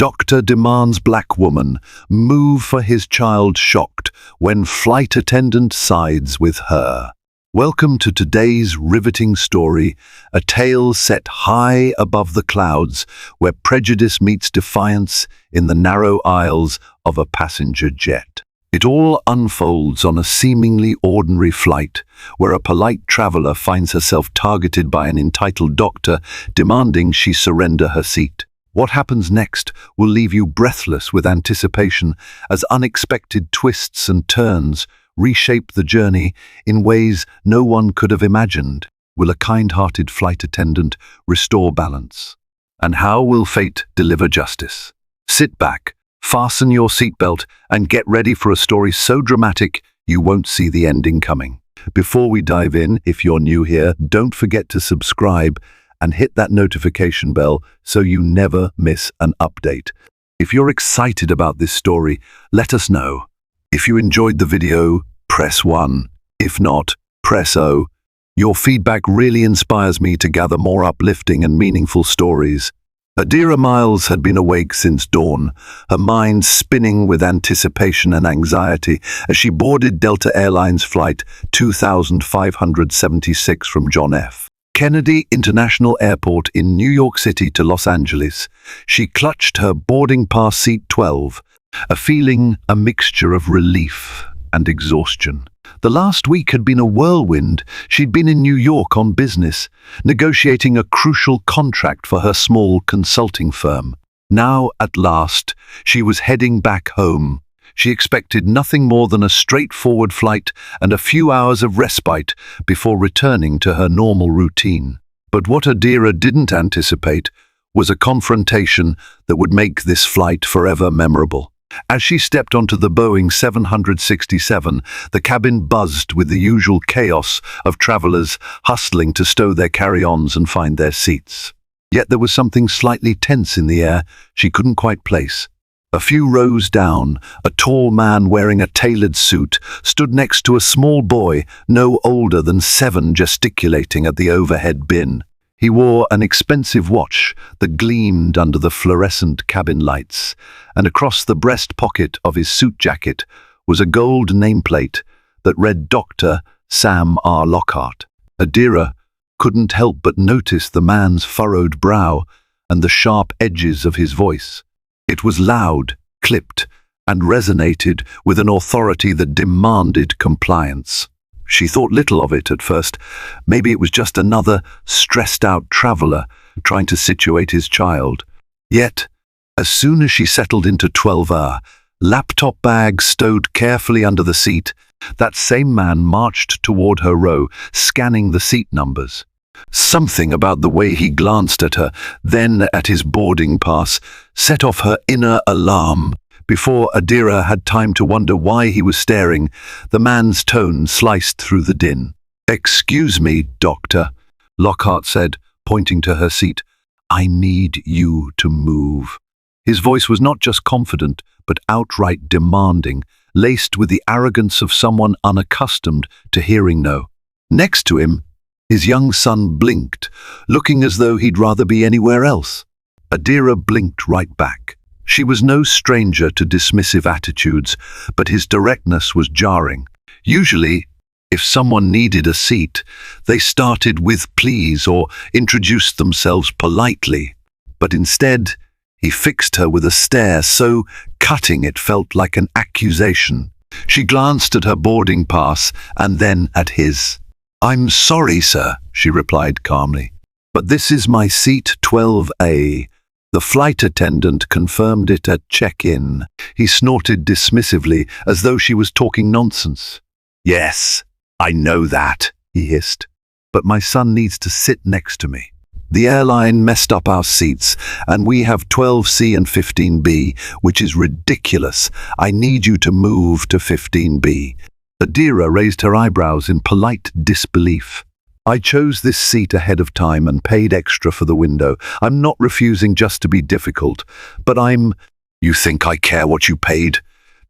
Doctor demands black woman move for his child shocked when flight attendant sides with her. Welcome to today's riveting story, a tale set high above the clouds where prejudice meets defiance in the narrow aisles of a passenger jet. It all unfolds on a seemingly ordinary flight where a polite traveler finds herself targeted by an entitled doctor demanding she surrender her seat. What happens next will leave you breathless with anticipation as unexpected twists and turns reshape the journey in ways no one could have imagined. Will a kind-hearted flight attendant restore balance? And how will fate deliver justice? Sit back, fasten your seatbelt, and get ready for a story so dramatic you won't see the ending coming. Before we dive in, if you're new here, don't forget to subscribe and hit that notification bell so you never miss an update. If you're excited about this story, let us know. If you enjoyed the video, press 1. If not, press O. Your feedback really inspires me to gather more uplifting and meaningful stories. Adira Miles had been awake since dawn, her mind spinning with anticipation and anxiety as she boarded Delta Airlines Flight 2576 from John F. Kennedy International Airport in New York City to Los Angeles. She clutched her boarding pass seat 12, a feeling a mixture of relief and exhaustion. The last week had been a whirlwind. She'd been in New York on business, negotiating a crucial contract for her small consulting firm. Now, at last, she was heading back home. She expected nothing more than a straightforward flight and a few hours of respite before returning to her normal routine. But what Adira didn't anticipate was a confrontation that would make this flight forever memorable. As she stepped onto the Boeing 767, the cabin buzzed with the usual chaos of travelers hustling to stow their carry-ons and find their seats. Yet there was something slightly tense in the air she couldn't quite place. A few rows down, a tall man wearing a tailored suit stood next to a small boy no older than 7 gesticulating at the overhead bin. He wore an expensive watch that gleamed under the fluorescent cabin lights, and across the breast pocket of his suit jacket was a gold nameplate that read Dr. Sam R. Lockhart. Adira couldn't help but notice the man's furrowed brow and the sharp edges of his voice. It was loud, clipped, and resonated with an authority that demanded compliance. She thought little of it at first. Maybe it was just another stressed-out traveler trying to situate his child. Yet, as soon as she settled into 12R, laptop bag stowed carefully under the seat, that same man marched toward her row, scanning the seat numbers. Something about the way he glanced at her, then at his boarding pass, set off her inner alarm. Before Adira had time to wonder why he was staring, the man's tone sliced through the din. "Excuse me, Doctor," Lockhart said, pointing to her seat. "I need you to move." His voice was not just confident, but outright demanding, laced with the arrogance of someone unaccustomed to hearing no. Next to him, his young son blinked, looking as though he'd rather be anywhere else. Adira blinked right back. She was no stranger to dismissive attitudes, but his directness was jarring. Usually, if someone needed a seat, they started with please or introduced themselves politely. But instead, he fixed her with a stare so cutting it felt like an accusation. She glanced at her boarding pass and then at his. "I'm sorry, sir," she replied calmly, "but this is my seat 12A. The flight attendant confirmed it at check-in." He snorted dismissively, as though she was talking nonsense. "Yes, I know that," he hissed, "but my son needs to sit next to me. The airline messed up our seats, and we have 12C and 15B, which is ridiculous. I need you to move to 15B. Adira raised her eyebrows in polite disbelief. "I chose this seat ahead of time and paid extra for the window. I'm not refusing just to be difficult, but I'm—" "You think I care what you paid?"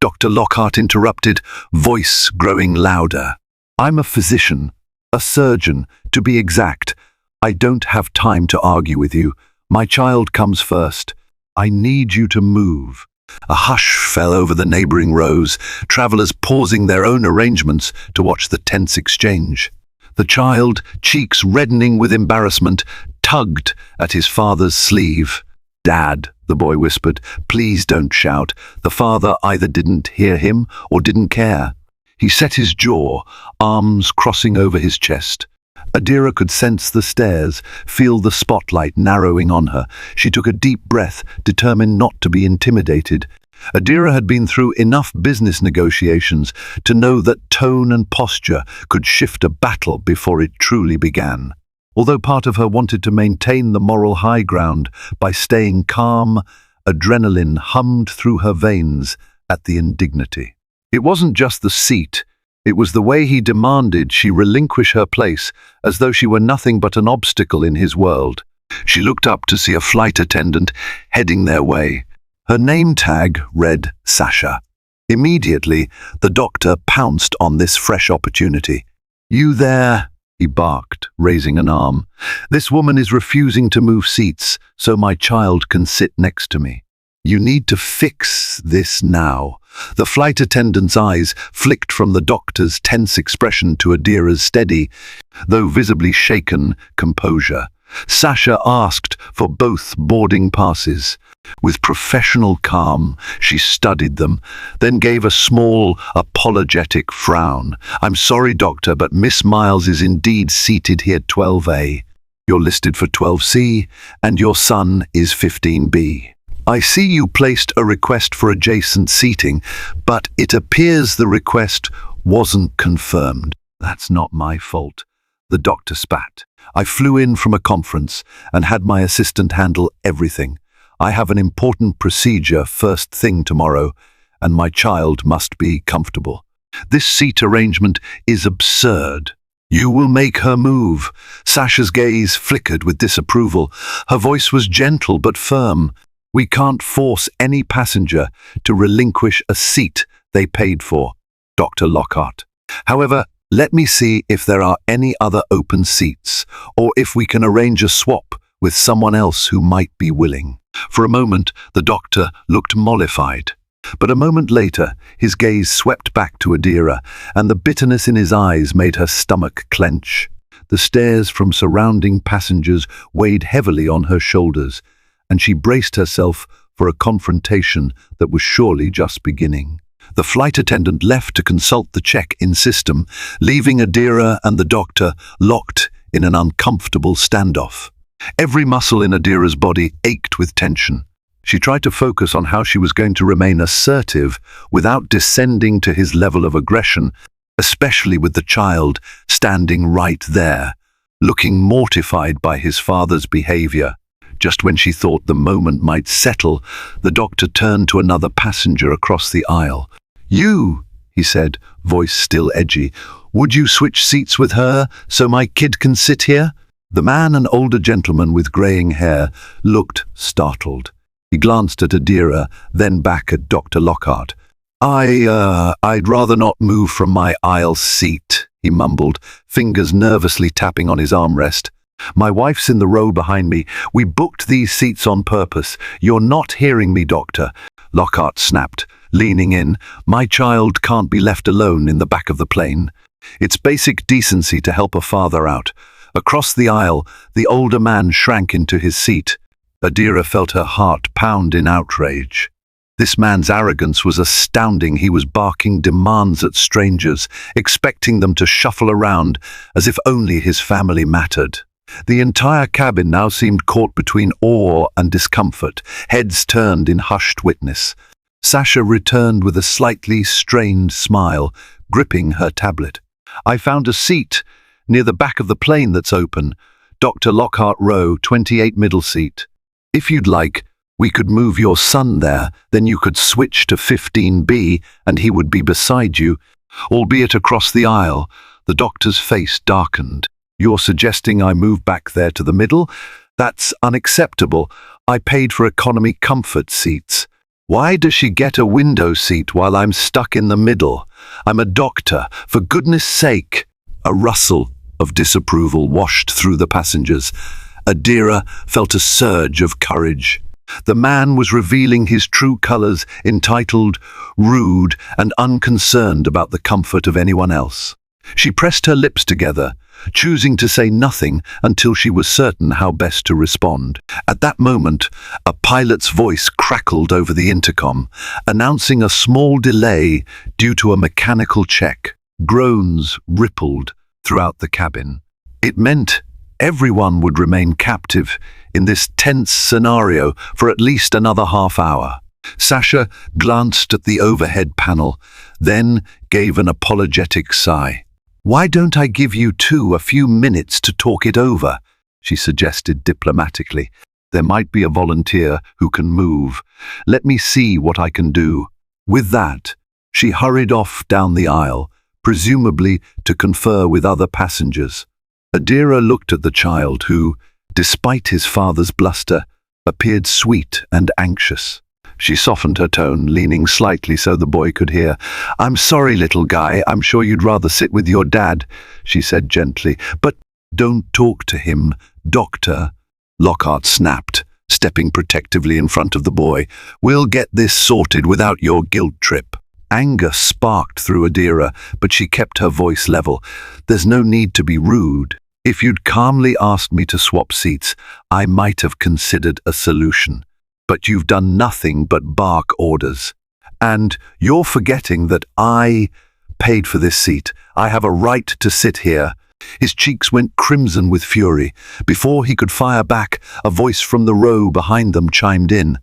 Dr. Lockhart interrupted, voice growing louder. "I'm a physician, a surgeon, to be exact. I don't have time to argue with you. My child comes first. I need you to move. A hush fell over the neighboring rows, travelers pausing their own arrangements to watch the tense exchange. The child, cheeks reddening with embarrassment, tugged at his father's sleeve. "Dad," the boy whispered, "please don't shout." The father either didn't hear him or didn't care. He set his jaw, arms crossing over his chest. Adira could sense the stares, feel the spotlight narrowing on her. She took a deep breath, determined not to be intimidated. Adira had been through enough business negotiations to know that tone and posture could shift a battle before it truly began. Although part of her wanted to maintain the moral high ground by staying calm, adrenaline hummed through her veins at the indignity. It wasn't just the seat. It was the way he demanded she relinquish her place, as though she were nothing but an obstacle in his world. She looked up to see a flight attendant heading their way. Her name tag read Sasha. Immediately, the doctor pounced on this fresh opportunity. "You there?" he barked, raising an arm. "This woman is refusing to move seats so my child can sit next to me. You need to fix this now." The flight attendant's eyes flicked from the doctor's tense expression to Adira's steady, though visibly shaken, composure. Sasha asked for both boarding passes. With professional calm, she studied them, then gave a small, apologetic frown. "I'm sorry, doctor, but Miss Miles is indeed seated here 12A. You're listed for 12C, and your son is 15B. I see you placed a request for adjacent seating, but it appears the request wasn't confirmed." "That's not my fault," the doctor spat. "I flew in from a conference and had my assistant handle everything. I have an important procedure first thing tomorrow, and my child must be comfortable. This seat arrangement is absurd. You will make her move." Sasha's gaze flickered with disapproval. Her voice was gentle but firm. "We can't force any passenger to relinquish a seat they paid for, Dr. Lockhart. However, let me see if there are any other open seats, or if we can arrange a swap with someone else who might be willing." For a moment, the doctor looked mollified. But a moment later, his gaze swept back to Adira, and the bitterness in his eyes made her stomach clench. The stares from surrounding passengers weighed heavily on her shoulders, and she braced herself for a confrontation that was surely just beginning. The flight attendant left to consult the check-in system, leaving Adira and the doctor locked in an uncomfortable standoff. Every muscle in Adira's body ached with tension. She tried to focus on how she was going to remain assertive without descending to his level of aggression, especially with the child standing right there, looking mortified by his father's behavior. Just when she thought the moment might settle, the doctor turned to another passenger across the aisle. "You," he said, voice still edgy, "would you switch seats with her so my kid can sit here?" The man, an older gentleman with greying hair, looked startled. He glanced at Adira, then back at Dr. Lockhart. I'd rather not move from my aisle seat," he mumbled, fingers nervously tapping on his armrest. "My wife's in the row behind me. We booked these seats on purpose. You're not hearing me, doctor," Lockhart snapped, leaning in. "My child can't be left alone in the back of the plane. It's basic decency to help a father out." Across the aisle, the older man shrank into his seat. Adira felt her heart pound in outrage. This man's arrogance was astounding. He was barking demands at strangers, expecting them to shuffle around as if only his family mattered. The entire cabin now seemed caught between awe and discomfort, heads turned in hushed witness. Sasha returned with a slightly strained smile, gripping her tablet. "I found a seat near the back of the plane that's open. Dr. Lockhart row, 28 middle seat. If you'd like, we could move your son there, then you could switch to 15B and he would be beside you, albeit across the aisle." The doctor's face darkened. "You're suggesting I move back there to the middle? That's unacceptable. I paid for economy comfort seats. Why does she get a window seat while I'm stuck in the middle? I'm a doctor, for goodness sake." A rustle of disapproval washed through the passengers. Adira felt a surge of courage. The man was revealing his true colors, entitled, rude, and unconcerned about the comfort of anyone else. She pressed her lips together, choosing to say nothing until she was certain how best to respond. At that moment, a pilot's voice crackled over the intercom, announcing a small delay due to a mechanical check. Groans rippled throughout the cabin. It meant everyone would remain captive in this tense scenario for at least another half hour. Sasha glanced at the overhead panel, then gave an apologetic sigh. "Why don't I give you two a few minutes to talk it over?" she suggested diplomatically. "There might be a volunteer who can move. Let me see what I can do." With that, she hurried off down the aisle, presumably to confer with other passengers. Adira looked at the child who, despite his father's bluster, appeared sweet and anxious. She softened her tone, leaning slightly so the boy could hear. "I'm sorry, little guy. I'm sure you'd rather sit with your dad," she said gently. "But don't talk to him, Doctor," Lockhart snapped, stepping protectively in front of the boy. "We'll get this sorted without your guilt trip." Anger sparked through Adira, but she kept her voice level. "There's no need to be rude. If you'd calmly asked me to swap seats, I might have considered a solution. But you've done nothing but bark orders. And you're forgetting that I paid for this seat. I have a right to sit here." His cheeks went crimson with fury. Before he could fire back, a voice from the row behind them chimed in.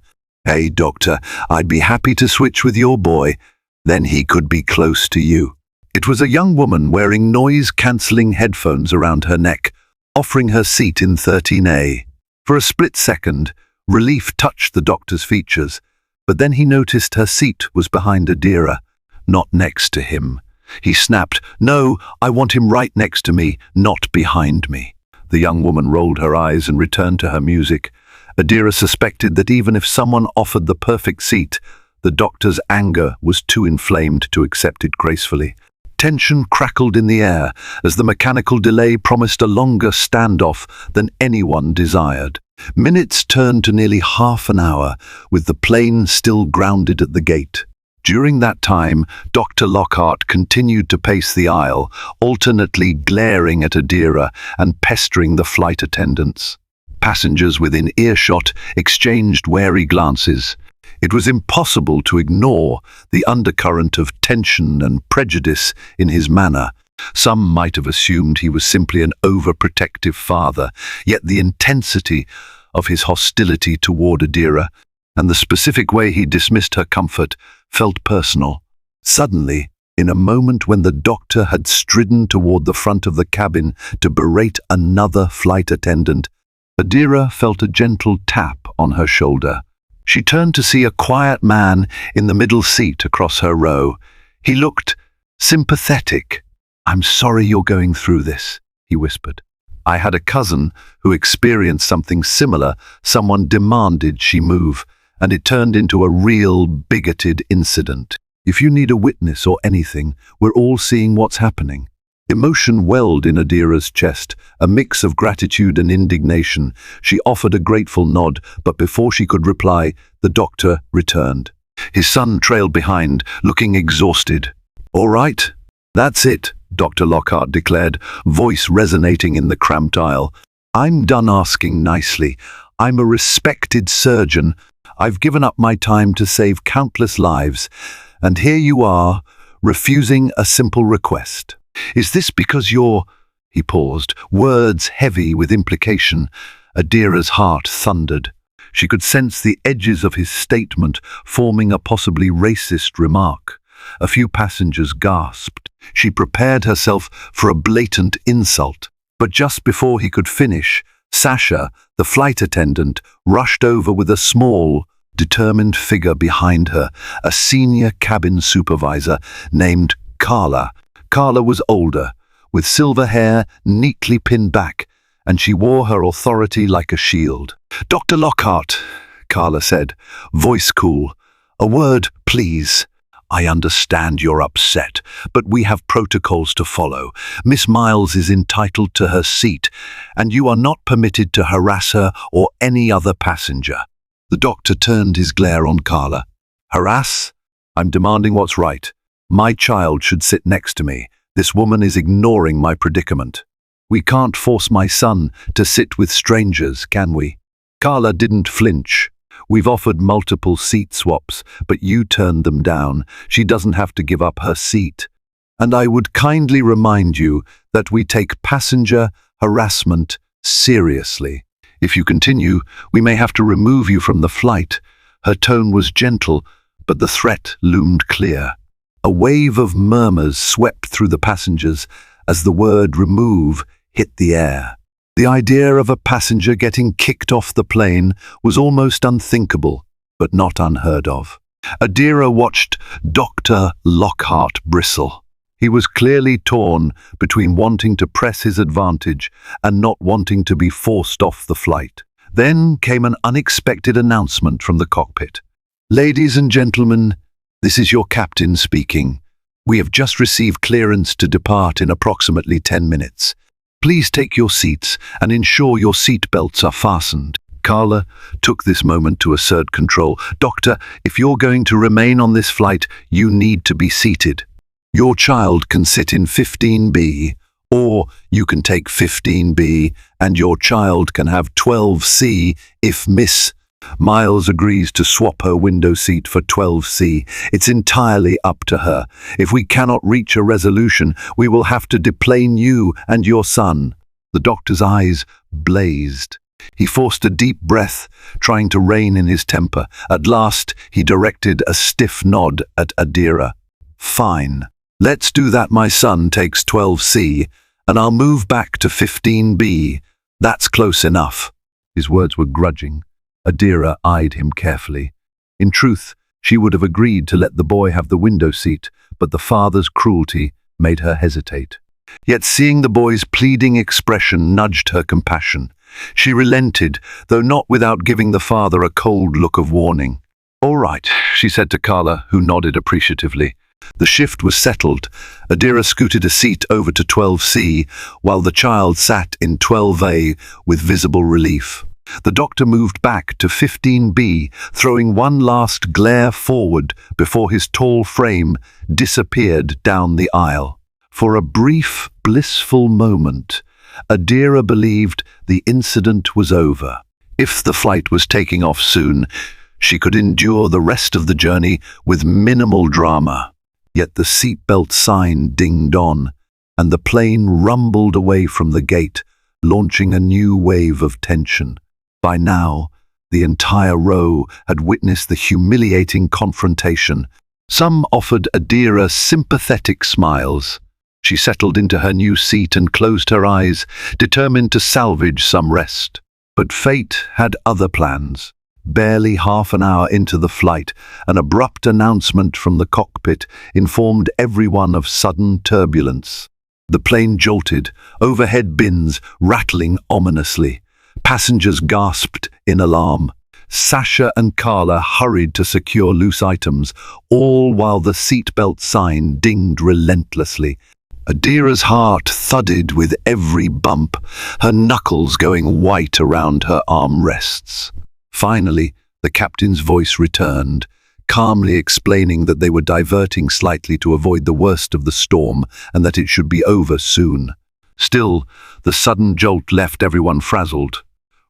"Hey, Doctor, I'd be happy to switch with your boy. Then he could be close to you." It was a young woman wearing noise-cancelling headphones around her neck, offering her seat in 13A. For a split second, relief touched the doctor's features, but then he noticed her seat was behind Adira, not next to him. He snapped, "No, I want him right next to me, not behind me." The young woman rolled her eyes and returned to her music. Adira suspected that even if someone offered the perfect seat, the doctor's anger was too inflamed to accept it gracefully. Tension crackled in the air as the mechanical delay promised a longer standoff than anyone desired. Minutes turned to nearly half an hour, with the plane still grounded at the gate. During that time, Dr. Lockhart continued to pace the aisle, alternately glaring at Adira and pestering the flight attendants. Passengers within earshot exchanged wary glances. It was impossible to ignore the undercurrent of tension and prejudice in his manner. Some might have assumed he was simply an overprotective father, yet the intensity of his hostility toward Adira and the specific way he dismissed her comfort felt personal. Suddenly, in a moment when the doctor had stridden toward the front of the cabin to berate another flight attendant, Adira felt a gentle tap on her shoulder. She turned to see a quiet man in the middle seat across her row. He looked sympathetic. "I'm sorry you're going through this," he whispered. "I had a cousin who experienced something similar. Someone demanded she move, and it turned into a real bigoted incident. If you need a witness or anything, we're all seeing what's happening." Emotion welled in Adira's chest, a mix of gratitude and indignation. She offered a grateful nod, but before she could reply, the doctor returned. His son trailed behind, looking exhausted. "All right, that's it," Dr. Lockhart declared, voice resonating in the cramped aisle. "I'm done asking nicely. I'm a respected surgeon. I've given up my time to save countless lives. And here you are, refusing a simple request. Is this because you're—" He paused, words heavy with implication. Adira's heart thundered. She could sense the edges of his statement forming a possibly racist remark. A few passengers gasped. She prepared herself for a blatant insult. But just before he could finish, Sasha, the flight attendant, rushed over with a small, determined figure behind her, a senior cabin supervisor named Carla. Carla was older, with silver hair neatly pinned back, and she wore her authority like a shield. "Dr. Lockhart," Carla said, voice cool, "a word, please. I understand you're upset, but we have protocols to follow. Miss Miles is entitled to her seat, and you are not permitted to harass her or any other passenger." The doctor turned his glare on Carla. Harass? I'm demanding what's right. My child should sit next to me. This woman is ignoring my predicament. We can't force my son to sit with strangers, can we? Carla didn't flinch. We've offered multiple seat swaps, but you turned them down. She doesn't have to give up her seat. And I would kindly remind you that we take passenger harassment seriously. If you continue, we may have to remove you from the flight. Her tone was gentle, but the threat loomed clear. A wave of murmurs swept through the passengers as the word remove hit the air. The idea of a passenger getting kicked off the plane was almost unthinkable, but not unheard of. Adira watched Dr. Lockhart bristle. He was clearly torn between wanting to press his advantage and not wanting to be forced off the flight. Then came an unexpected announcement from the cockpit. Ladies and gentlemen, this is your captain speaking. We have just received clearance to depart in approximately 10 minutes. Please take your seats and ensure your seat belts are fastened. Carla took this moment to assert control. Doctor, if you're going to remain on this flight, you need to be seated. Your child can sit in 15B, or you can take 15B and your child can have 12C if Miss Miles agrees to swap her window seat for 12C. It's entirely up to her. If we cannot reach a resolution, we will have to deplane you and your son. The doctor's eyes blazed. He forced a deep breath, trying to rein in his temper. At last, he directed a stiff nod at Adira. Fine. Let's do that. My son takes 12C, and I'll move back to 15B. That's close enough. His words were grudging. Adira eyed him carefully. In truth, she would have agreed to let the boy have the window seat, but the father's cruelty made her hesitate. Yet seeing the boy's pleading expression nudged her compassion. She relented, though not without giving the father a cold look of warning. All right, she said to Carla, who nodded appreciatively. The shift was settled. Adira scooted a seat over to 12C, while the child sat in 12A with visible relief. The doctor moved back to 15B, throwing one last glare forward before his tall frame disappeared down the aisle. For a brief, blissful moment, Adira believed the incident was over. If the flight was taking off soon, she could endure the rest of the journey with minimal drama. Yet the seatbelt sign dinged on, and the plane rumbled away from the gate, launching a new wave of tension. By now, the entire row had witnessed the humiliating confrontation. Some offered Adira sympathetic smiles. She settled into her new seat and closed her eyes, determined to salvage some rest. But fate had other plans. Barely half an hour into the flight, an abrupt announcement from the cockpit informed everyone of sudden turbulence. The plane jolted, overhead bins rattling ominously. Passengers gasped in alarm. Sasha and Carla hurried to secure loose items, all while the seatbelt sign dinged relentlessly. Adira's heart thudded with every bump, her knuckles going white around her armrests. Finally, the captain's voice returned, calmly explaining that they were diverting slightly to avoid the worst of the storm and that it should be over soon. Still, the sudden jolt left everyone frazzled.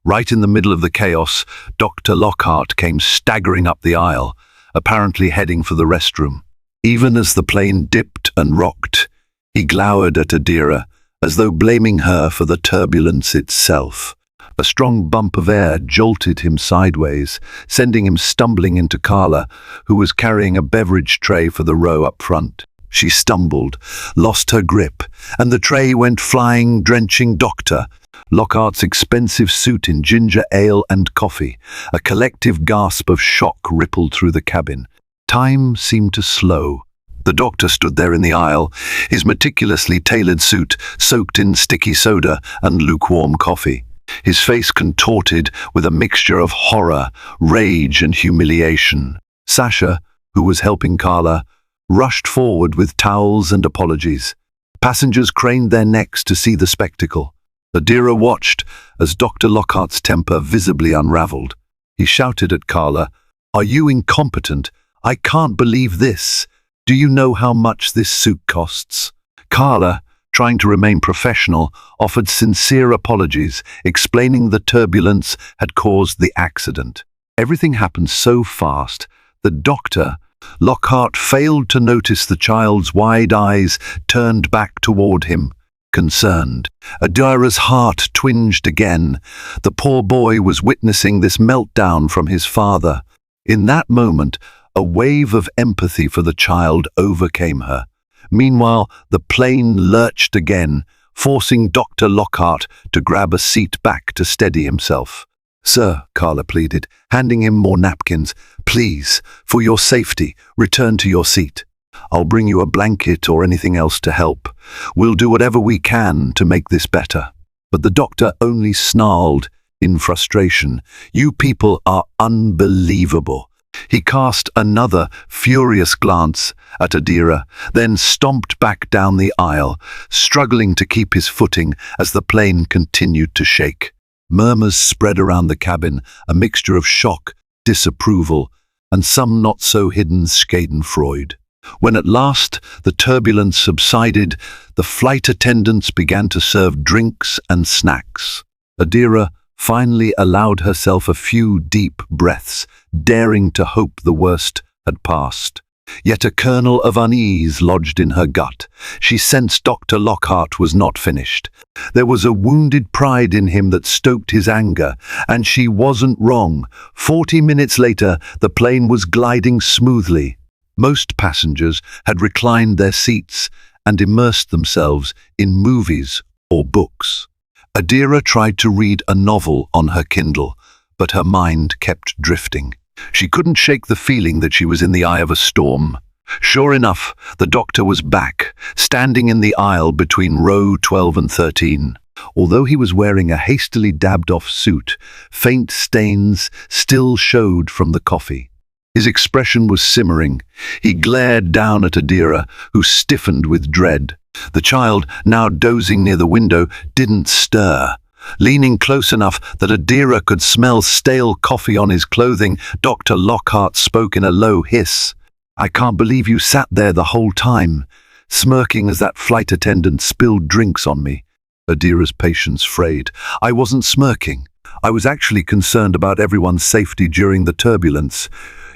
Right in the middle of the chaos, Dr. Lockhart came staggering up the aisle, apparently heading for the restroom. Even as the plane dipped and rocked, he glowered at Adira, as though blaming her for the turbulence itself. A strong bump of air jolted him sideways, sending him stumbling into Carla, who was carrying a beverage tray for the row up front. She stumbled, lost her grip, and the tray went flying, drenching Dr. Lockhart's expensive suit in ginger ale and coffee. A collective gasp of shock rippled through the cabin. Time seemed to slow. The doctor stood there in the aisle, his meticulously tailored suit soaked in sticky soda and lukewarm coffee. His face contorted with a mixture of horror, rage, and humiliation. Sasha, who was helping Carla, rushed forward with towels and apologies. Passengers craned their necks to see the spectacle. Adira watched as Dr. Lockhart's temper visibly unraveled. He shouted at Carla, "Are you incompetent? I can't believe this. Do you know how much this suit costs?" Carla, trying to remain professional, offered sincere apologies, explaining the turbulence had caused the accident. Everything happened so fast, the doctor, Lockhart, failed to notice the child's wide eyes turned back toward him, concerned. Adira's heart twinged again. The poor boy was witnessing this meltdown from his father. In that moment, a wave of empathy for the child overcame her. Meanwhile, the plane lurched again, forcing Dr. Lockhart to grab a seat back to steady himself. "Sir," Carla pleaded, handing him more napkins, "please, for your safety, return to your seat. I'll bring you a blanket or anything else to help. We'll do whatever we can to make this better." But the doctor only snarled in frustration, "You people are unbelievable." He cast another furious glance at Adira, then stomped back down the aisle, struggling to keep his footing as the plane continued to shake. Murmurs spread around the cabin, a mixture of shock, disapproval, and some not-so-hidden schadenfreude. When at last the turbulence subsided, the flight attendants began to serve drinks and snacks. Adira finally allowed herself a few deep breaths, daring to hope the worst had passed. Yet a kernel of unease lodged in her gut. She sensed Dr. Lockhart was not finished. There was a wounded pride in him that stoked his anger, and she wasn't wrong. 40 minutes later, the plane was gliding smoothly. Most passengers had reclined their seats and immersed themselves in movies or books. Adira tried to read a novel on her Kindle, but her mind kept drifting. She couldn't shake the feeling that she was in the eye of a storm. Sure enough, the doctor was back, standing in the aisle between row 12 and 13. Although he was wearing a hastily dabbed-off suit, faint stains still showed from the coffee. His expression was simmering. He glared down at Adira, who stiffened with dread. The child, now dozing near the window, didn't stir. Leaning close enough that Adira could smell stale coffee on his clothing, Dr. Lockhart spoke in a low hiss. "I can't believe you sat there the whole time, smirking as that flight attendant spilled drinks on me." Adira's patience frayed. "I wasn't smirking. I was actually concerned about everyone's safety during the turbulence.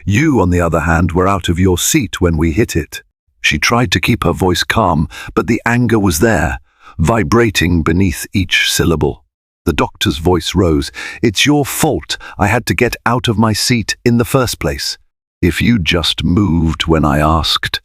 You, on the other hand, were out of your seat when we hit it." She tried to keep her voice calm, but the anger was there, vibrating beneath each syllable. The doctor's voice rose. "It's your fault I had to get out of my seat in the first place. If you'd just moved when I asked,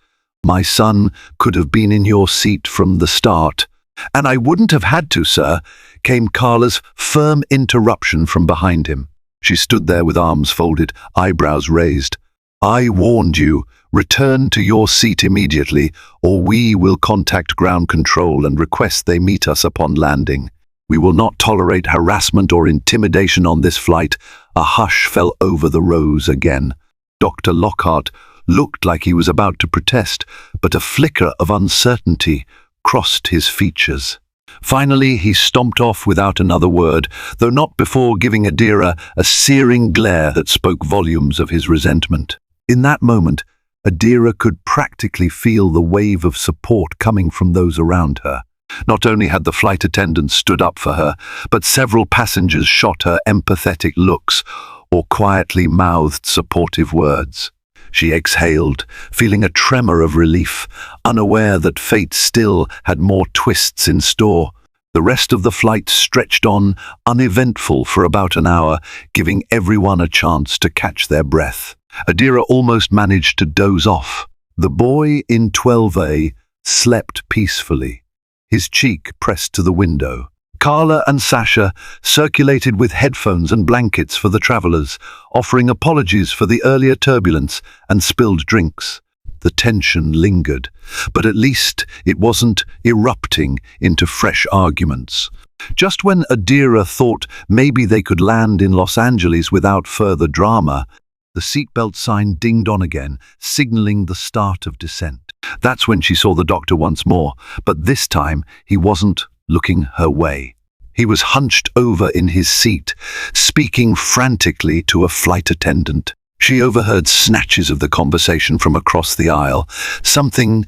my son could have been in your seat from the start." "And I wouldn't have had to, sir," came Carla's firm interruption from behind him. She stood there with arms folded, eyebrows raised. "I warned you. Return to your seat immediately, or we will contact ground control and request they meet us upon landing. We will not tolerate harassment or intimidation on this flight." A hush fell over the rows again. Dr. Lockhart looked like he was about to protest, but a flicker of uncertainty crossed his features. Finally, he stomped off without another word, though not before giving Adira a searing glare that spoke volumes of his resentment. In that moment, Adira could practically feel the wave of support coming from those around her. Not only had the flight attendants stood up for her, but several passengers shot her empathetic looks or quietly mouthed supportive words. She exhaled, feeling a tremor of relief, unaware that fate still had more twists in store. The rest of the flight stretched on, uneventful for about an hour, giving everyone a chance to catch their breath. Adira almost managed to doze off. The boy in 12A slept peacefully, his cheek pressed to the window. Carla and Sasha circulated with headphones and blankets for the travelers, offering apologies for the earlier turbulence and spilled drinks. The tension lingered, but at least it wasn't erupting into fresh arguments. Just when Adira thought maybe they could land in Los Angeles without further drama, the seatbelt sign dinged on again, signaling the start of descent. That's when she saw the doctor once more, but this time he wasn't looking her way. He was hunched over in his seat, speaking frantically to a flight attendant. She overheard snatches of the conversation from across the aisle, something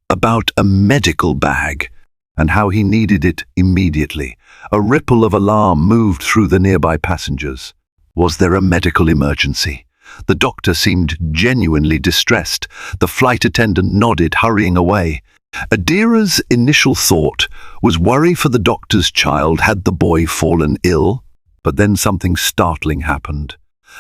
about a medical bag and how he needed it immediately. A ripple of alarm moved through the nearby passengers. Was there a medical emergency? The doctor seemed genuinely distressed. The flight attendant nodded, hurrying away. Adira's initial thought was worry for the doctor's child had the boy fallen ill, but then something startling happened.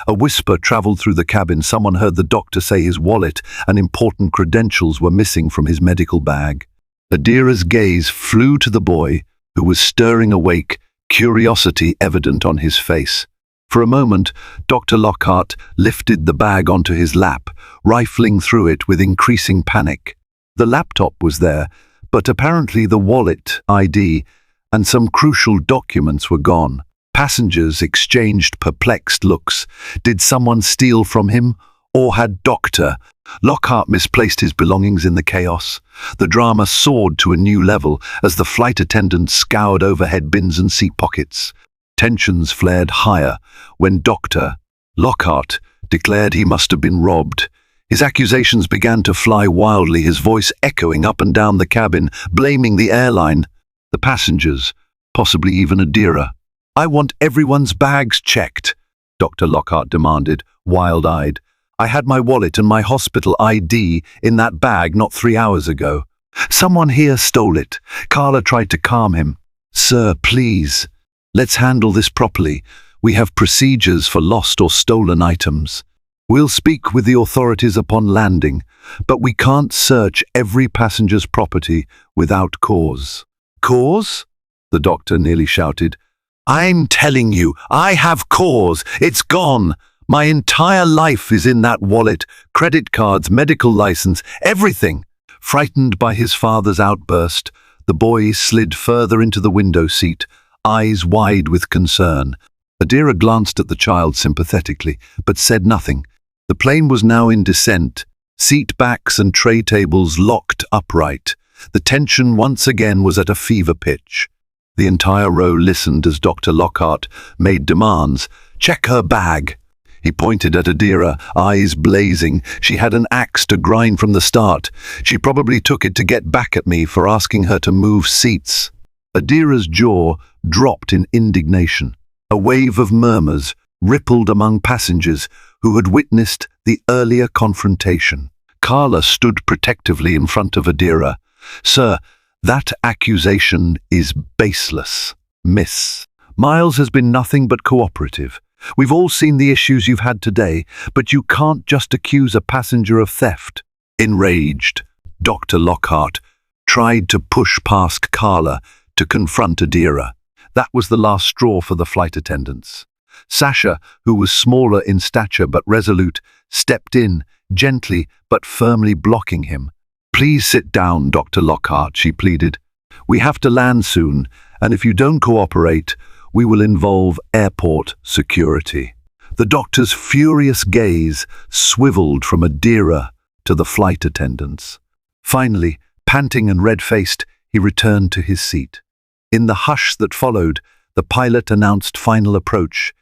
A whisper traveled through the cabin. Someone heard the doctor say his wallet and important credentials were missing from his medical bag. Adira's gaze flew to the boy, who was stirring awake, curiosity evident on his face. For a moment, Dr. Lockhart lifted the bag onto his lap, rifling through it with increasing panic. The laptop was there, but apparently the wallet, ID, and some crucial documents were gone. Passengers exchanged perplexed looks. Did someone steal from him, or had Dr. Lockhart misplaced his belongings in the chaos? The drama soared to a new level as the flight attendant scoured overhead bins and seat pockets. Tensions flared higher when Dr. Lockhart declared he must have been robbed. His accusations began to fly wildly, his voice echoing up and down the cabin, blaming the airline, the passengers, possibly even Adira. "I want everyone's bags checked," Dr. Lockhart demanded, wild-eyed. "I had my wallet and my hospital ID in that bag not 3 hours ago. Someone here stole it." Carla tried to calm him. "Sir, please, let's handle this properly. We have procedures for lost or stolen items. We'll speak with the authorities upon landing, but we can't search every passenger's property without cause." "Cause?" the doctor nearly shouted. "I'm telling you, I have cause. It's gone. My entire life is in that wallet, credit cards, medical license, everything." Frightened by his father's outburst, the boy slid further into the window seat, eyes wide with concern. Adira glanced at the child sympathetically, but said nothing. The plane was now in descent, seat backs and tray tables locked upright. The tension once again was at a fever pitch. The entire row listened as Dr. Lockhart made demands. "Check her bag." He pointed at Adira, eyes blazing. "She had an axe to grind from the start. She probably took it to get back at me for asking her to move seats." Adira's jaw dropped in indignation. A wave of murmurs rippled among passengers who had witnessed the earlier confrontation. Carla stood protectively in front of Adira. "Sir, that accusation is baseless, Miss. Miles has been nothing but cooperative. We've all seen the issues you've had today, but you can't just accuse a passenger of theft." Enraged, Dr. Lockhart tried to push past Carla to confront Adira. That was the last straw for the flight attendants. Sasha, who was smaller in stature but resolute, stepped in, gently but firmly blocking him. "Please sit down, Dr. Lockhart," she pleaded. "We have to land soon, and if you don't cooperate, we will involve airport security." The doctor's furious gaze swiveled from Adira to the flight attendants. Finally, panting and red-faced, he returned to his seat. In the hush that followed, the pilot announced final approach,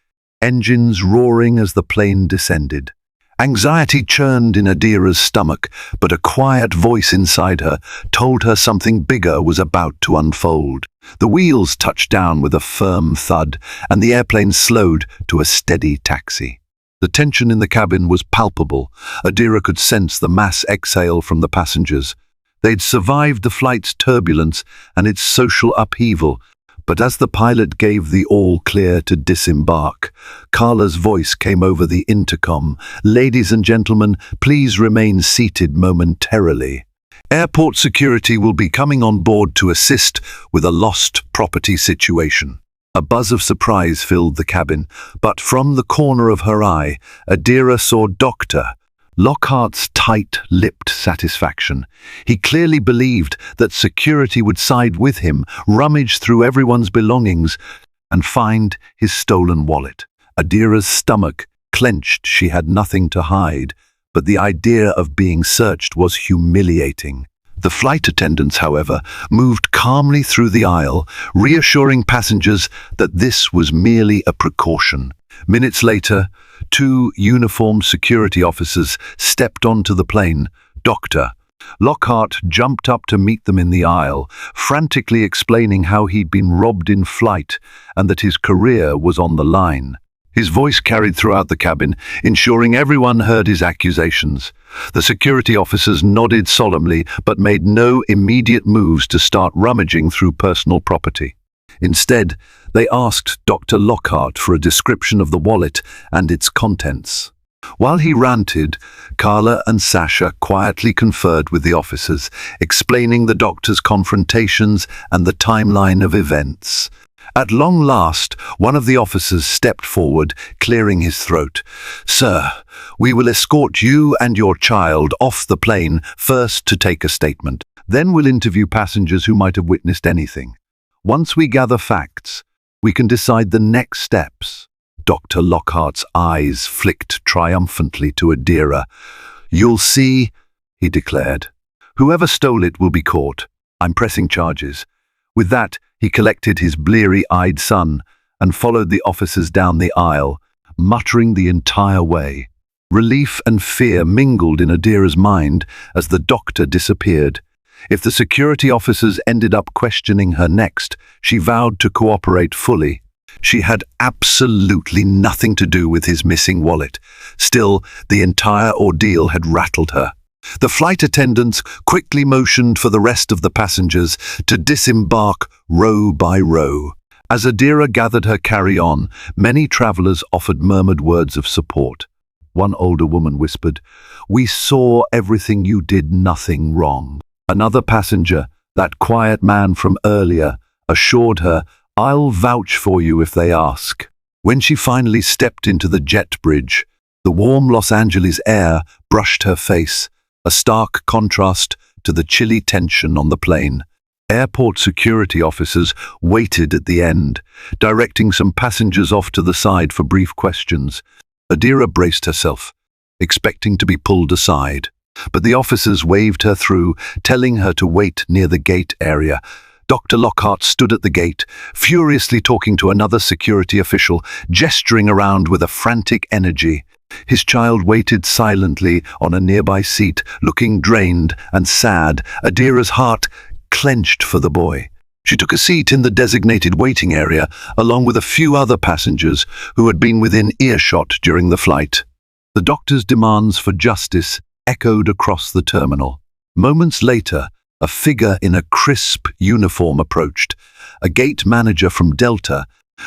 engines roaring as the plane descended. Anxiety churned in Adira's stomach, but a quiet voice inside her told her something bigger was about to unfold. The wheels touched down with a firm thud, and the airplane slowed to a steady taxi. The tension in the cabin was palpable. Adira could sense the mass exhale from the passengers. They'd survived the flight's turbulence and its social upheaval, but as the pilot gave the all-clear to disembark, Carla's voice came over the intercom. "Ladies and gentlemen, please remain seated momentarily. Airport security will be coming on board to assist with a lost property situation." A buzz of surprise filled the cabin, but from the corner of her eye, Adira saw Dr. Lockhart's tight-lipped satisfaction. He clearly believed that security would side with him, rummage through everyone's belongings, and find his stolen wallet. Adira's stomach clenched. She had nothing to hide, but the idea of being searched was humiliating. The flight attendants, however, moved calmly through the aisle, reassuring passengers that this was merely a precaution. Minutes later, two uniformed security officers stepped onto the plane. Dr. Lockhart jumped up to meet them in the aisle, frantically explaining how he'd been robbed in flight and that his career was on the line. His voice carried throughout the cabin, ensuring everyone heard his accusations. The security officers nodded solemnly but made no immediate moves to start rummaging through personal property. Instead, they asked Dr. Lockhart for a description of the wallet and its contents. While he ranted, Carla and Sasha quietly conferred with the officers, explaining the doctor's confrontations and the timeline of events. At long last, one of the officers stepped forward, clearing his throat. "Sir, we will escort you and your child off the plane first to take a statement. Then we'll interview passengers who might have witnessed anything. Once we gather facts, we can decide the next steps." Dr. Lockhart's eyes flicked triumphantly to Adira. "You'll see," he declared. "Whoever stole it will be caught. I'm pressing charges." With that, he collected his bleary-eyed son and followed the officers down the aisle, muttering the entire way. Relief and fear mingled in Adira's mind as the doctor disappeared. If the security officers ended up questioning her next, she vowed to cooperate fully. She had absolutely nothing to do with his missing wallet. Still, the entire ordeal had rattled her. The flight attendants quickly motioned for the rest of the passengers to disembark row by row. As Adira gathered her carry-on, many travelers offered murmured words of support. One older woman whispered, "We saw everything you did, nothing wrong." Another passenger, that quiet man from earlier, assured her, "I'll vouch for you if they ask." When she finally stepped into the jet bridge, the warm Los Angeles air brushed her face, a stark contrast to the chilly tension on the plane. Airport security officers waited at the end, directing some passengers off to the side for brief questions. Adira braced herself, expecting to be pulled aside, but the officers waved her through, telling her to wait near the gate area. Dr. Lockhart stood at the gate, furiously talking to another security official, gesturing around with a frantic energy. His child waited silently on a nearby seat, looking drained and sad. Adira's heart clenched for the boy. She took a seat in the designated waiting area, along with a few other passengers who had been within earshot during the flight. The doctor's demands for justice echoed across the terminal. Moments later, a figure in a crisp uniform approached, a gate manager from Delta,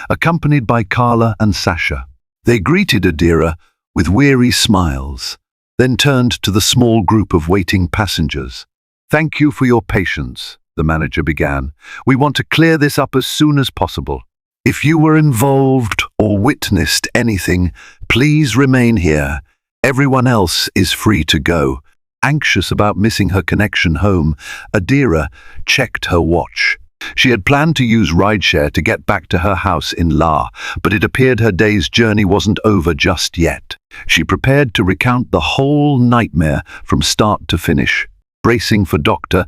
accompanied by Carla and Sasha. They greeted Adira with weary smiles, then turned to the small group of waiting passengers. "Thank you for your patience," the manager began. "We want to clear this up as soon as possible. If you were involved or witnessed anything, please remain here. Everyone else is free to go." Anxious about missing her connection home, Adira checked her watch. She had planned to use rideshare to get back to her house in La, but it appeared her day's journey wasn't over just yet. She prepared to recount the whole nightmare from start to finish, bracing for Dr.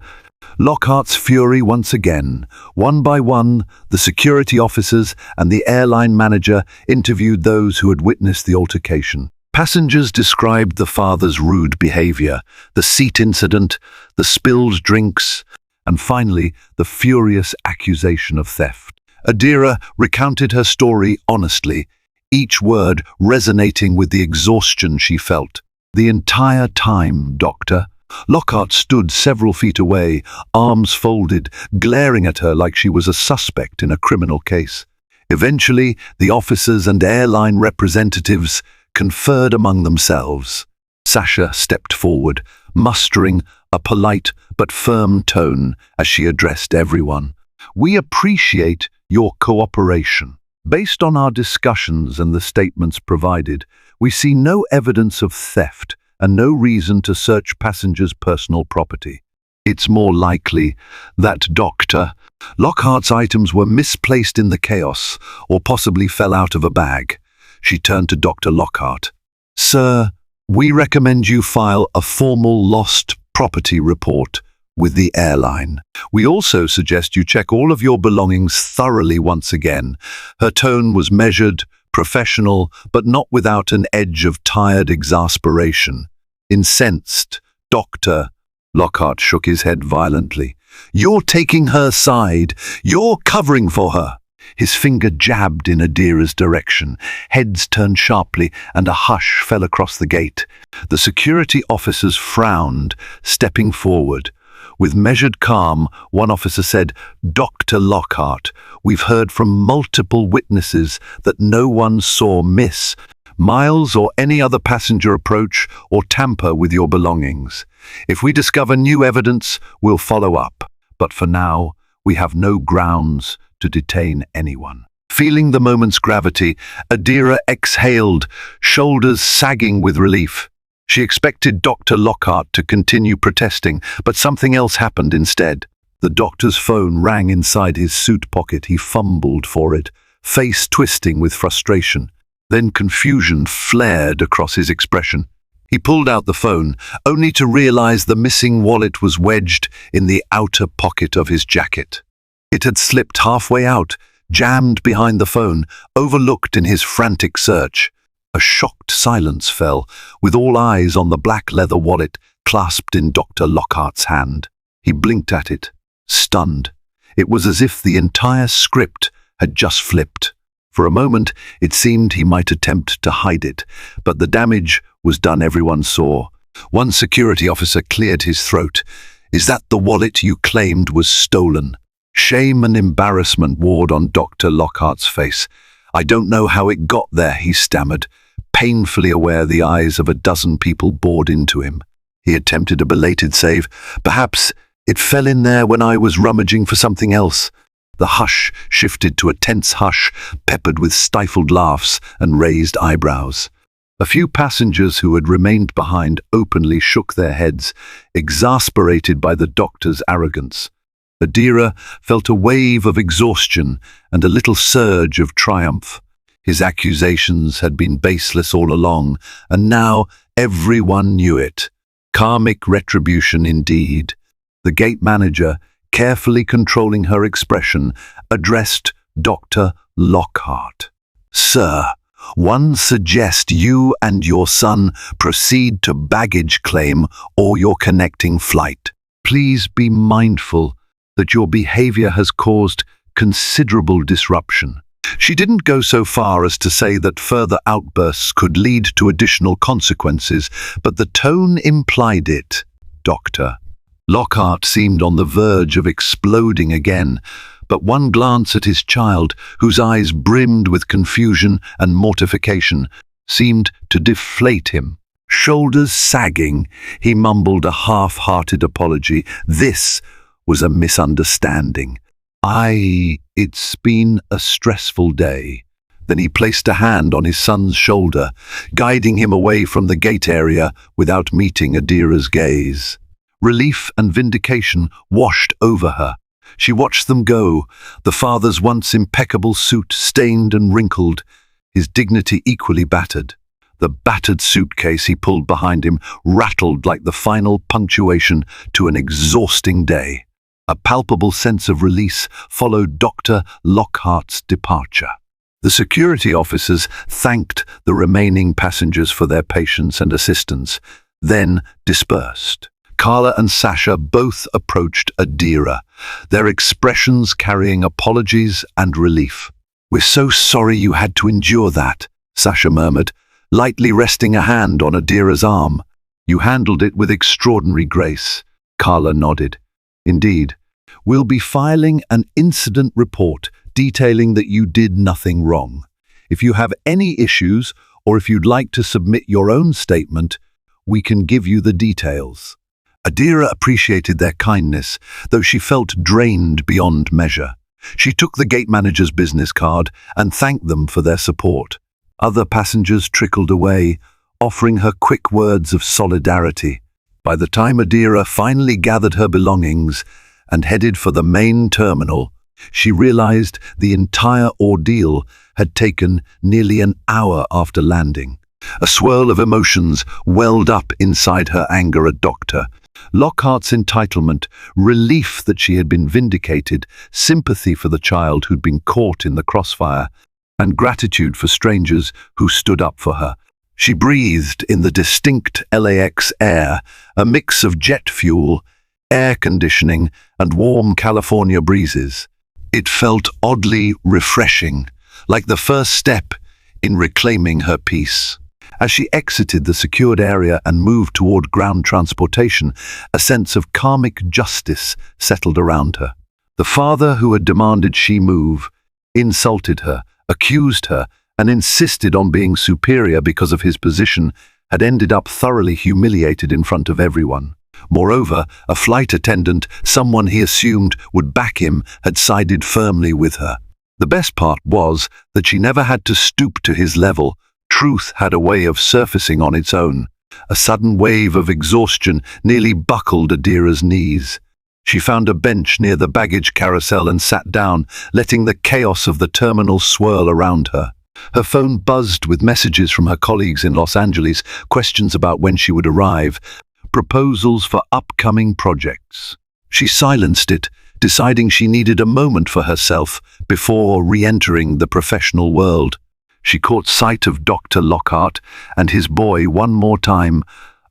Lockhart's fury once again. One by one, the security officers and the airline manager interviewed those who had witnessed the altercation. Passengers described the father's rude behavior, the seat incident, the spilled drinks, and finally, the furious accusation of theft. Adira recounted her story honestly, each word resonating with the exhaustion she felt. "The entire time, Doctor." Lockhart stood several feet away, arms folded, glaring at her like she was a suspect in a criminal case. Eventually, the officers and airline representatives conferred among themselves. Sasha stepped forward, mustering a polite but firm tone as she addressed everyone. "We appreciate your cooperation. Based on our discussions and the statements provided, we see no evidence of theft and no reason to search passengers' personal property. It's more likely that Dr. Lockhart's items were misplaced in the chaos or possibly fell out of a bag." She turned to Dr. Lockhart. "Sir, we recommend you file a formal lost property report with the airline. We also suggest you check all of your belongings thoroughly once again. Her tone was measured, professional, but not without an edge of tired exasperation. Incensed, Dr. Lockhart shook his head violently. You're taking her side. You're covering for her. His finger jabbed in Adira's direction. Heads turned sharply, and a hush fell across the gate. The security officers frowned, stepping forward. With measured calm, one officer said, Dr. Lockhart, we've heard from multiple witnesses that no one saw Miss Miles or any other passenger approach or tamper with your belongings. If we discover new evidence, we'll follow up. But for now, we have no grounds to detain anyone. Feeling the moment's gravity, Adira exhaled, shoulders sagging with relief. She expected Dr. Lockhart to continue protesting, but something else happened instead. The doctor's phone rang inside his suit pocket. He fumbled for it, face twisting with frustration. Then confusion flared across his expression. He pulled out the phone, only to realize the missing wallet was wedged in the outer pocket of his jacket. It had slipped halfway out, jammed behind the phone, overlooked in his frantic search. A shocked silence fell, with all eyes on the black leather wallet clasped in Dr. Lockhart's hand. He blinked at it, stunned. It was as if the entire script had just flipped. For a moment, it seemed he might attempt to hide it, but the damage was done. Everyone saw. One security officer cleared his throat. Is that the wallet you claimed was stolen? Shame and embarrassment warred on Dr. Lockhart's face. I don't know how it got there, he stammered, painfully aware the eyes of a dozen people bored into him. He attempted a belated save. Perhaps it fell in there when I was rummaging for something else. The hush shifted to a tense hush, peppered with stifled laughs and raised eyebrows. A few passengers who had remained behind openly shook their heads, exasperated by the doctor's arrogance. Adira felt a wave of exhaustion and a little surge of triumph. His accusations had been baseless all along, and now everyone knew it. Karmic retribution indeed. The gate manager, carefully controlling her expression, addressed Dr. Lockhart. Sir, one suggests you and your son proceed to baggage claim or your connecting flight. Please be mindful that your behavior has caused considerable disruption. She didn't go so far as to say that further outbursts could lead to additional consequences, but the tone implied it. Dr. Lockhart seemed on the verge of exploding again, but one glance at his child, whose eyes brimmed with confusion and mortification, seemed to deflate him. Shoulders sagging, he mumbled a half-hearted apology. This was a misunderstanding. It's been a stressful day. Then he placed a hand on his son's shoulder, guiding him away from the gate area without meeting Adira's gaze. Relief and vindication washed over her. She watched them go, the father's once impeccable suit stained and wrinkled, his dignity equally battered. The battered suitcase he pulled behind him rattled like the final punctuation to an exhausting day. A palpable sense of release followed Dr. Lockhart's departure. The security officers thanked the remaining passengers for their patience and assistance, then dispersed. Carla and Sasha both approached Adira, their expressions carrying apologies and relief. We're so sorry you had to endure that, Sasha murmured, lightly resting a hand on Adira's arm. You handled it with extraordinary grace, Carla nodded. Indeed, we'll be filing an incident report detailing that you did nothing wrong. If you have any issues, or if you'd like to submit your own statement, we can give you the details. Adira appreciated their kindness, though she felt drained beyond measure. She took the gate manager's business card and thanked them for their support. Other passengers trickled away, offering her quick words of solidarity. By the time Adira finally gathered her belongings and headed for the main terminal, she realized the entire ordeal had taken nearly an hour after landing. A swirl of emotions welled up inside her: anger at Dr. Lockhart's entitlement, relief that she had been vindicated, sympathy for the child who'd been caught in the crossfire, and gratitude for strangers who stood up for her. She breathed in the distinct LAX air, a mix of jet fuel, air conditioning, and warm California breezes. It felt oddly refreshing, like the first step in reclaiming her peace. As she exited the secured area and moved toward ground transportation, a sense of karmic justice settled around her. The father who had demanded she move insulted her, accused her, and insisted on being superior because of his position, had ended up thoroughly humiliated in front of everyone. Moreover, a flight attendant, someone he assumed would back him, had sided firmly with her. The best part was that she never had to stoop to his level. Truth had a way of surfacing on its own. A sudden wave of exhaustion nearly buckled Adira's knees. She found a bench near the baggage carousel and sat down, letting the chaos of the terminal swirl around her. Her phone buzzed with messages from her colleagues in Los Angeles, questions about when she would arrive, proposals for upcoming projects. She silenced it, deciding she needed a moment for herself before re-entering the professional world. She caught sight of Dr. Lockhart and his boy one more time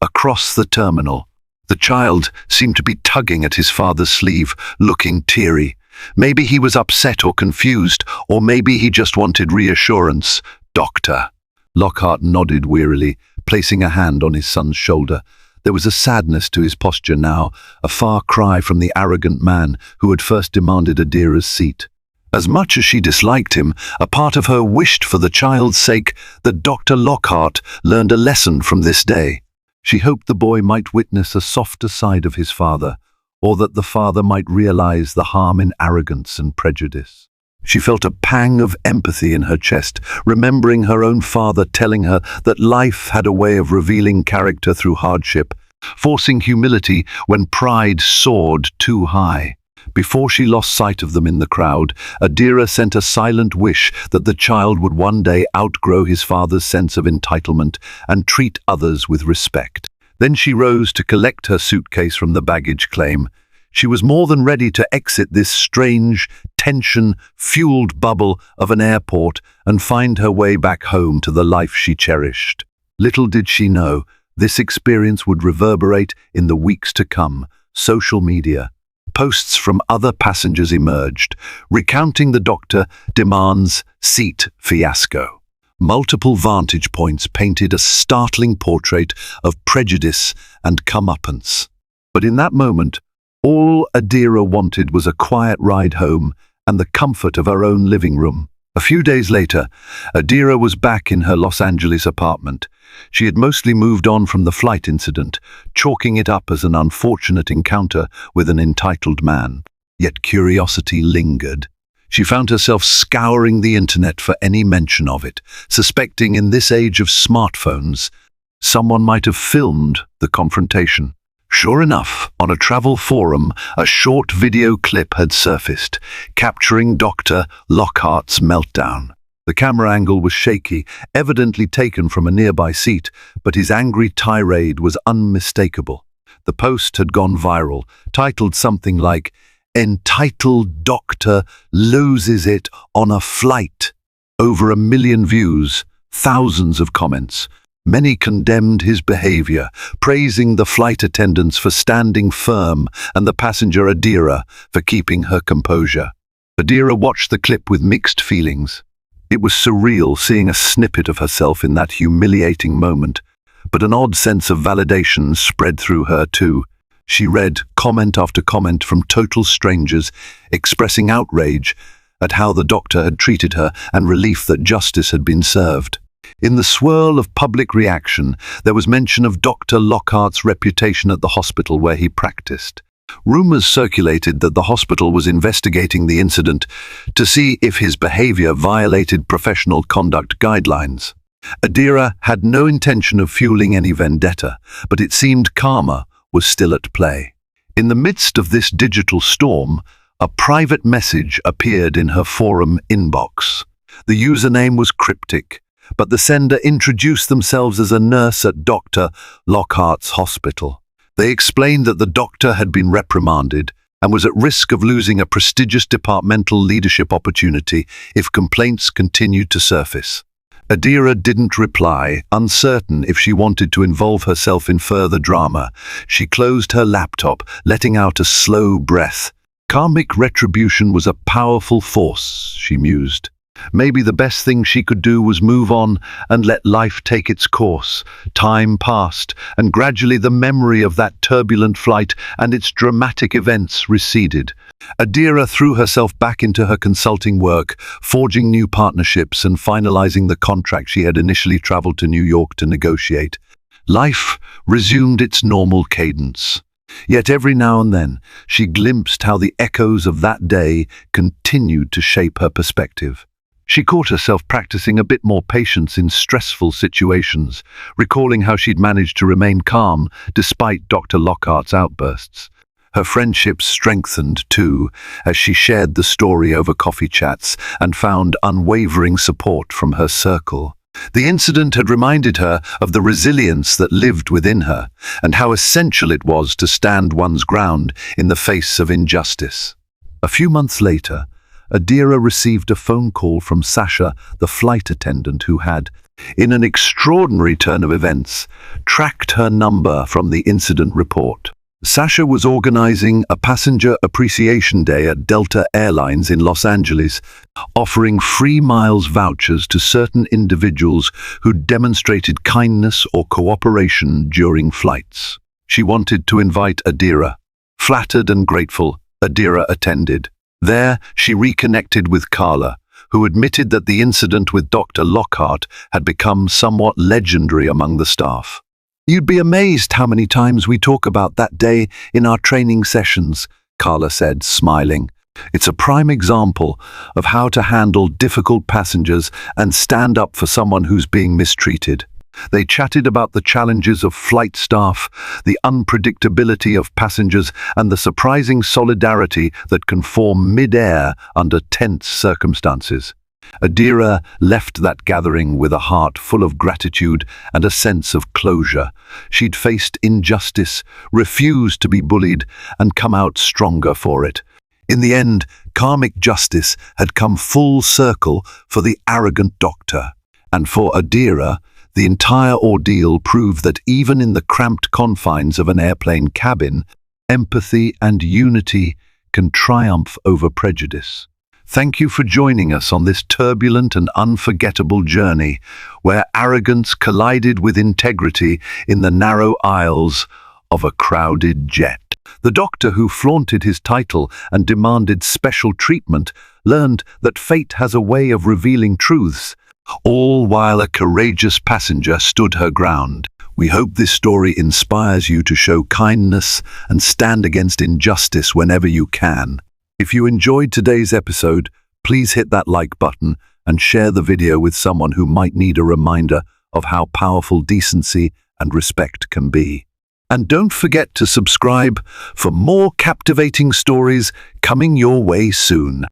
across the terminal. The child seemed to be tugging at his father's sleeve, looking teary. Maybe he was upset or confused, or maybe he just wanted reassurance. "Doctor." Lockhart nodded wearily, placing a hand on his son's shoulder. There was a sadness to his posture now, a far cry from the arrogant man who had first demanded Adira's seat. As much as she disliked him, a part of her wished for the child's sake that Dr. Lockhart learned a lesson from this day. She hoped the boy might witness a softer side of his father, or that the father might realize the harm in arrogance and prejudice. She felt a pang of empathy in her chest, remembering her own father telling her that life had a way of revealing character through hardship, forcing humility when pride soared too high. Before she lost sight of them in the crowd, Adira sent a silent wish that the child would one day outgrow his father's sense of entitlement and treat others with respect. Then she rose to collect her suitcase from the baggage claim. She was more than ready to exit this strange, tension-fueled bubble of an airport and find her way back home to the life she cherished. Little did she know, this experience would reverberate in the weeks to come. Social media. Posts from other passengers emerged, recounting the doctor demands seat fiasco. Multiple vantage points painted a startling portrait of prejudice and comeuppance. But in that moment, all Adira wanted was a quiet ride home and the comfort of her own living room. A few days later, Adira was back in her Los Angeles apartment. She had mostly moved on from the flight incident, chalking it up as an unfortunate encounter with an entitled man. Yet curiosity lingered. She found herself scouring the internet for any mention of it, suspecting in this age of smartphones, someone might have filmed the confrontation. Sure enough, on a travel forum, a short video clip had surfaced, capturing Dr. Lockhart's meltdown. The camera angle was shaky, evidently taken from a nearby seat, but his angry tirade was unmistakable. The post had gone viral, titled something like, "Entitled Doctor Loses It on a Flight." Over 1 million views, thousands of comments. Many condemned his behavior, praising the flight attendants for standing firm and the passenger Adira for keeping her composure. Adira watched the clip with mixed feelings. It was surreal seeing a snippet of herself in that humiliating moment, but an odd sense of validation spread through her too. She read comment after comment from total strangers, expressing outrage at how the doctor had treated her and relief that justice had been served. In the swirl of public reaction, there was mention of Dr. Lockhart's reputation at the hospital where he practiced. Rumors circulated that the hospital was investigating the incident to see if his behavior violated professional conduct guidelines. Adira had no intention of fueling any vendetta, but it seemed karma was still at play. In the midst of this digital storm, a private message appeared in her forum inbox. The username was cryptic, but the sender introduced themselves as a nurse at Dr. Lockhart's hospital. They explained that the doctor had been reprimanded and was at risk of losing a prestigious departmental leadership opportunity if complaints continued to surface. Adira didn't reply, uncertain if she wanted to involve herself in further drama. She closed her laptop, letting out a slow breath. Karmic retribution was a powerful force, she mused. Maybe the best thing she could do was move on and let life take its course. Time passed, and gradually the memory of that turbulent flight and its dramatic events receded. Adira threw herself back into her consulting work, forging new partnerships and finalizing the contract she had initially traveled to New York to negotiate. Life resumed its normal cadence. Yet every now and then, she glimpsed how the echoes of that day continued to shape her perspective. She caught herself practicing a bit more patience in stressful situations, recalling how she'd managed to remain calm despite Dr. Lockhart's outbursts. Her friendships strengthened, too, as she shared the story over coffee chats and found unwavering support from her circle. The incident had reminded her of the resilience that lived within her and how essential it was to stand one's ground in the face of injustice. A few months later, Adira received a phone call from Sasha, the flight attendant who had, in an extraordinary turn of events, tracked her number from the incident report. Sasha was organizing a passenger appreciation day at Delta Airlines in Los Angeles, offering free miles vouchers to certain individuals who demonstrated kindness or cooperation during flights. She wanted to invite Adira. Flattered and grateful, Adira attended. There, she reconnected with Carla, who admitted that the incident with Dr. Lockhart had become somewhat legendary among the staff. "You'd be amazed how many times we talk about that day in our training sessions," Carla said, smiling. "It's a prime example of how to handle difficult passengers and stand up for someone who's being mistreated." They chatted about the challenges of flight staff, the unpredictability of passengers, and the surprising solidarity that can form mid-air under tense circumstances. Adira left that gathering with a heart full of gratitude and a sense of closure. She'd faced injustice, refused to be bullied, and come out stronger for it. In the end, karmic justice had come full circle for the arrogant doctor. And for Adira, the entire ordeal proved that even in the cramped confines of an airplane cabin, empathy and unity can triumph over prejudice. Thank you for joining us on this turbulent and unforgettable journey, where arrogance collided with integrity in the narrow aisles of a crowded jet. The doctor, who flaunted his title and demanded special treatment, learned that fate has a way of revealing truths, all while a courageous passenger stood her ground. We hope this story inspires you to show kindness and stand against injustice whenever you can. If you enjoyed today's episode, please hit that like button and share the video with someone who might need a reminder of how powerful decency and respect can be. And don't forget to subscribe for more captivating stories coming your way soon.